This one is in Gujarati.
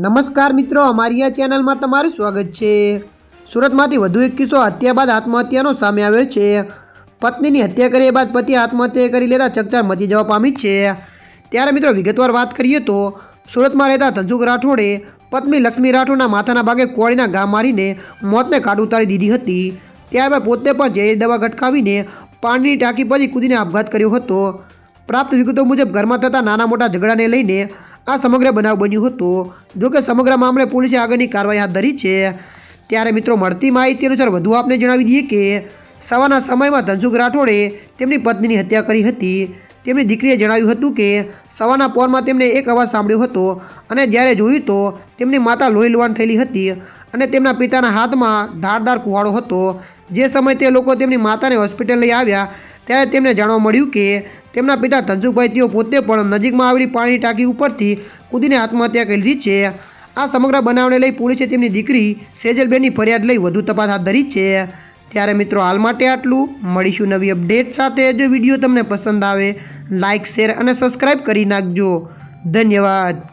નમસ્કાર મિત્રો, અમારી આ ચેનલમાં તમારું સ્વાગત છે। સુરતમાંથી વધુ એક કિસ્સો હત્યા બાદ આત્મહત્યાનો સામે આવ્યો છે। પત્નીની હત્યા કર્યા બાદ પતિએ આત્મહત્યા કરી લેતા ચકચાર મચી જવા પામી છે। ત્યારે મિત્રો વિગતવાર વાત કરીએ તો સુરતમાં રહેતા ધનસુખ રાઠોડે પત્ની લક્ષ્મી રાઠોડના માથાના ભાગે કોળીના ઘા મારીને મોતને કાટ ઉતારી દીધી હતી। ત્યારબાદ પોતે પણ ઝેરી દવા ગટકાવીને પાણીની ટાંકી પછી કૂદીને આપઘાત કર્યો હતો। પ્રાપ્ત વિગતો મુજબ ઘરમાં થતા નાના મોટા ઝઘડાને લઈને આ સમગ્ર બનાવ બન્યો હતો। જોકે સમગ્ર મામલે પોલીસે આગળની કાર્યવાહી હાથ ધરી છે। ત્યારે મિત્રો મળતી માહિતી અનુસાર વધુ આપને જણાવી દઈએ કે સવારના સમયમાં ધનસુખ રાઠોડે તેમની પત્નીની હત્યા કરી હતી। તેમની દીકરીએ જણાવ્યું હતું કે સવારના પોરમાં તેમને એક અવાજ સાંભળ્યો હતો અને જ્યારે જોયું તો તેમની માતા લોહી લુહાણ થયેલી હતી અને તેમના પિતાના હાથમાં ધારદાર કુહાડો હતો। જે સમયે તે લોકો તેમની માતાને હોસ્પિટલ લઈ આવ્યા ત્યારે તેમને જાણવા મળ્યું કે તેમના પિતા ધનસુખભાઈ તેઓ પોતે પણ નજીકમાં આવેલી પાણીની ટાંકી ઉપરથી કૂદીને આત્મહત્યા કરી લીધી છે। આ સમગ્ર બનાવને લઈ પોલીસે તેમની દીકરી સેજલબેનની ફરિયાદ લઈ વધુ તપાસ હાથ ધરી છે। ત્યારે મિત્રો હાલ માટે આટલું, મળીશું નવી અપડેટ સાથે। જો વિડીયો તમને પસંદ આવે લાઇક, શેર અને સબસ્ક્રાઈબ કરી નાખજો। ધન્યવાદ।